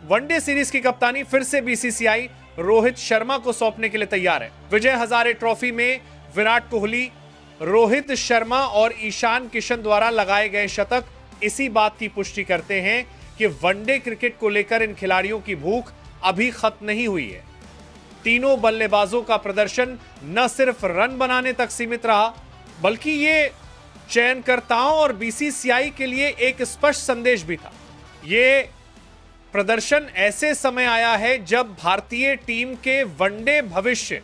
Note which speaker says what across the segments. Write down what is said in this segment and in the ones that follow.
Speaker 1: One day series की कप्तानी फिर से बीसीसीआई रोहित शर्मा को सौंपने के लिए तैयार है। विजय हजारे ट्रॉफी में विराट कोहली, रोहित शर्मा और ईशान किशन द्वारा लगाए गए शतक इसी बात की पुष्टि करते हैं कि वनडे क्रिकेट को लेकर इन खिलाड़ियों की भूख अभी खत्म नहीं हुई है। तीनों बल्लेबाजों का प्रदर्शन न सिर्फ रन बनाने तक सीमित रहा, बल्कि ये चयनकर्ताओं और बीसीसीआई के लिए एक स्पष्ट संदेश भी था। ये प्रदर्शन ऐसे समय आया है जब भारतीय टीम के वनडे भविष्य,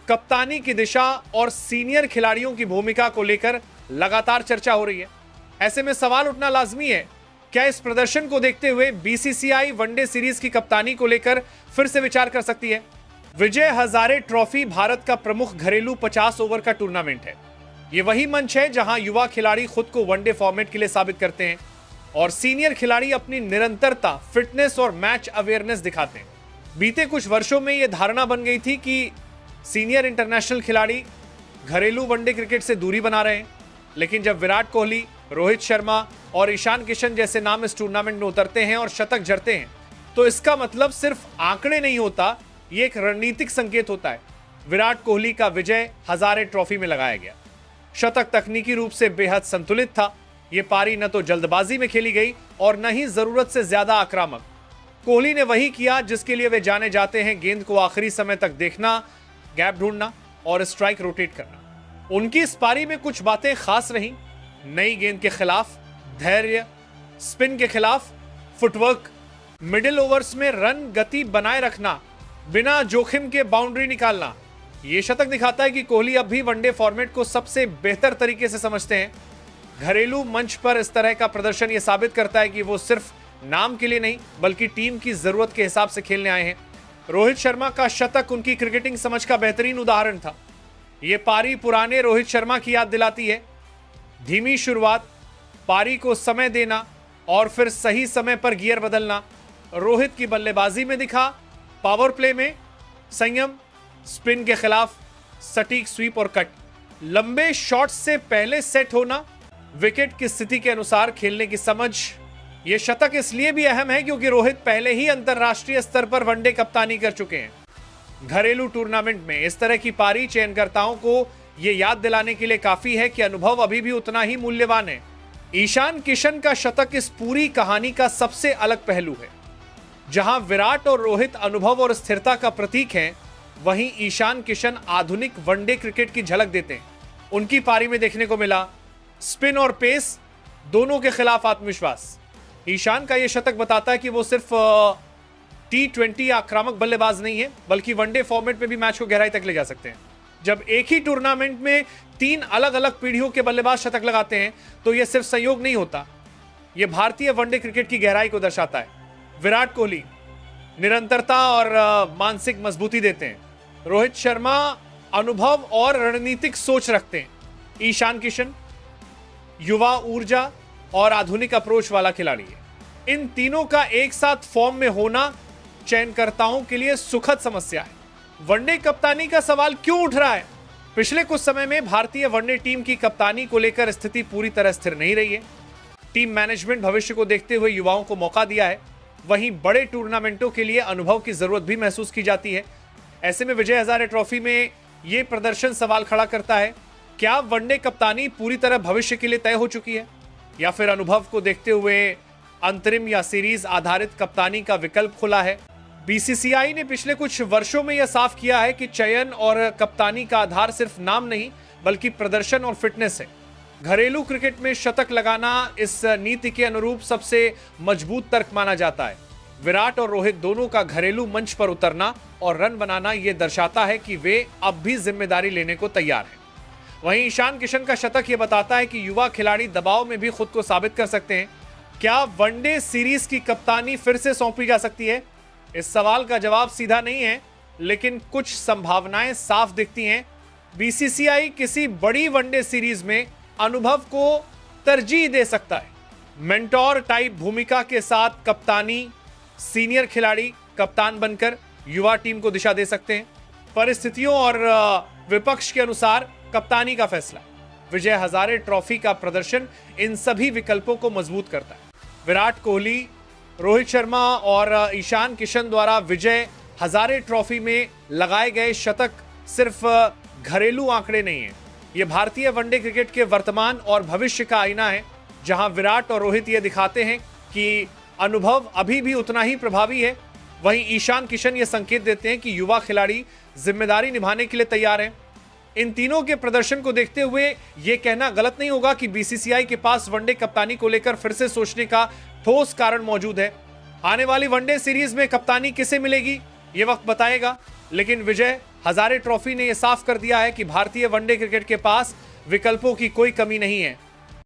Speaker 1: कप्तानी की दिशा और सीनियर खिलाड़ियों की भूमिका को लेकर लगातार चर्चा हो रही है। ऐसे में सवाल उठना लाजमी है, क्या इस प्रदर्शन को देखते हुए बीसीसीआई वनडे सीरीज की कप्तानी को लेकर फिर से विचार कर सकती है? विजय हजारे ट्रॉफी भारत का प्रमुख घरेलू 50 ओवर का टूर्नामेंट है। यह वही मंच है जहां युवा खिलाड़ी खुद को वनडे फॉर्मेट के लिए साबित करते हैं और सीनियर खिलाड़ी अपनी निरंतरता, फिटनेस और मैच अवेयरनेस दिखाते हैं। बीते कुछ वर्षों में यह धारणा बन गई थी कि सीनियर इंटरनेशनल खिलाड़ी घरेलू वनडे क्रिकेट से दूरी बना रहे हैं, लेकिन जब विराट कोहली, रोहित शर्मा और ईशान किशन जैसे नाम इस टूर्नामेंट में उतरते हैं और शतक जड़ते हैं, तो इसका मतलब सिर्फ आंकड़े नहीं होता, यह एक रणनीतिक संकेत होता है। विराट कोहली का विजय हजारे ट्रॉफी में लगाया गया शतक तकनीकी रूप से बेहद संतुलित था। यह पारी न तो जल्दबाजी में खेली गई और न ही जरूरत से ज्यादा आक्रामक। कोहली ने वही किया जिसके लिए वे जाने जाते हैं, गेंद को आखिरी समय तक देखना, गैप ढूंढना और स्ट्राइक रोटेट करना। उनकी इस पारी में कुछ बातें खास रहीं। नई गेंद के खिलाफ धैर्य, स्पिन के खिलाफ फुटवर्क, मिडिल ओवर्स में रन गति बनाए रखना, बिना जोखिम के बाउंड्री निकालना। यह शतक दिखाता है कि कोहली अब भी वनडे फॉर्मेट को सबसे बेहतर तरीके से समझते हैं। घरेलू मंच पर इस तरह का प्रदर्शन यह साबित करता है कि वो सिर्फ नाम के लिए नहीं, बल्कि टीम की जरूरत के हिसाब से खेलने आए हैं। रोहित शर्मा का शतक उनकी क्रिकेटिंग समझ का बेहतरीन उदाहरण था। यह पारी पुराने रोहित शर्मा की याद दिलाती है। धीमी शुरुआत, पारी को समय देना और फिर सही समय पर गियर बदलना। रोहित की बल्लेबाजी में दिखा, पावर प्ले में संयम, स्पिन के खिलाफ सटीक स्वीप और कट, लंबे शॉट्स से पहले सेट होना, विकेट की स्थिति के अनुसार खेलने की समझ। यह शतक इसलिए भी अहम है क्योंकि रोहित पहले ही अंतरराष्ट्रीय स्तर पर वनडे कप्तानी कर चुके हैं। घरेलू टूर्नामेंट में इस तरह की पारी चयनकर्ताओं को यह याद दिलाने के लिए काफी है कि अनुभव अभी भी उतना ही मूल्यवान है। ईशान किशन का शतक इस पूरी कहानी का सबसे अलग पहलू है। जहां विराट और रोहित अनुभव और स्थिरता का प्रतीक हैं, वहीं ईशान किशन आधुनिक वनडे क्रिकेट की झलक देते हैं। उनकी पारी में देखने को मिला स्पिन और पेस दोनों के खिलाफ आत्मविश्वास। ईशान का यह शतक बताता है कि वो सिर्फ T20 आक्रामक बल्लेबाज नहीं है, बल्कि वनडे फॉर्मेट में भी मैच को गहराई तक ले जा सकते हैं। जब एक ही टूर्नामेंट में 3 अलग अलग पीढ़ियों के बल्लेबाज शतक लगाते हैं, तो यह सिर्फ संयोग नहीं होता, यह भारतीय वनडे क्रिकेट की गहराई को दर्शाता है। विराट कोहली निरंतरता और मानसिक मजबूती देते हैं। रोहित शर्मा अनुभव और रणनीतिक सोच रखते हैं। ईशान किशन युवा ऊर्जा और आधुनिक अप्रोच वाला खिलाड़ी है। इन तीनों का एक साथ फॉर्म में होना चयनकर्ताओं के लिए सुखद समस्या है। वनडे कप्तानी का सवाल क्यों उठ रहा है? पिछले कुछ समय में भारतीय वनडे टीम की कप्तानी को लेकर स्थिति पूरी तरह स्थिर नहीं रही है। टीम मैनेजमेंट भविष्य को देखते हुए युवाओं को मौका दिया है। वहीं बड़े टूर्नामेंटों के लिए अनुभव की जरूरत भी महसूस की जाती है। ऐसे में विजय हजारे ट्रॉफी में यह प्रदर्शन सवाल खड़ा करता है, क्या वनडे कप्तानी पूरी तरह भविष्य के लिए तय हो चुकी है, या फिर अनुभव को देखते हुए अंतरिम या सीरीज आधारित कप्तानी का विकल्प खुला है? बीसीसीआई ने पिछले कुछ वर्षों में यह साफ किया है कि चयन और कप्तानी का आधार सिर्फ नाम नहीं, बल्कि प्रदर्शन और फिटनेस है। घरेलू क्रिकेट में शतक लगाना इस नीति के अनुरूप सबसे मजबूत तर्क माना जाता है। विराट और रोहित दोनों का घरेलू मंच पर उतरना और रन बनाना यह दर्शाता है कि वे अब भी जिम्मेदारी लेने को तैयार हैं। वहीं ईशान किशन का शतक यह बताता है कि युवा खिलाड़ी दबाव में भी खुद को साबित कर सकते हैं। क्या वनडे सीरीज की कप्तानी फिर से सौंपी जा सकती है? इस सवाल का जवाब सीधा नहीं है, लेकिन कुछ संभावनाएं साफ दिखती हैं। बीसीसीआई किसी बड़ी वनडे सीरीज में अनुभव को तरजीह दे सकता है। मेंटोर टाइप भूमिका के साथ कप्तानी, सीनियर खिलाड़ी कप्तान बनकर युवा टीम को दिशा दे सकते हैं। परिस्थितियों और विपक्ष के अनुसार कप्तानी का फैसला। विजय हजारे ट्रॉफी का प्रदर्शन इन सभी विकल्पों को मजबूत करता है। विराट कोहली, रोहित शर्मा और ईशान किशन द्वारा विजय हजारे ट्रॉफी में लगाए गए शतक सिर्फ घरेलू आंकड़े नहीं है, ये भारतीय वनडे क्रिकेट के वर्तमान और भविष्य का आईना है, जहां विराट और रोहित ये दिखाते हैं कि अनुभव अभी भी उतना ही प्रभावी है। वहीं ईशान किशन ये संकेत देते हैं कि युवा खिलाड़ी जिम्मेदारी निभाने के लिए तैयार हैं। इन तीनों के प्रदर्शन को देखते हुए यह कहना गलत नहीं होगा कि बीसीसीआई के पास वनडे कप्तानी को लेकर फिर से सोचने का ठोस कारण मौजूद है। आने वाली वनडे सीरीज में कप्तानी किसे मिलेगी ये वक्त बताएगा, लेकिन विजय हजारे ट्रॉफी ने यह साफ कर दिया है कि भारतीय वनडे क्रिकेट के पास विकल्पों की कोई कमी नहीं है।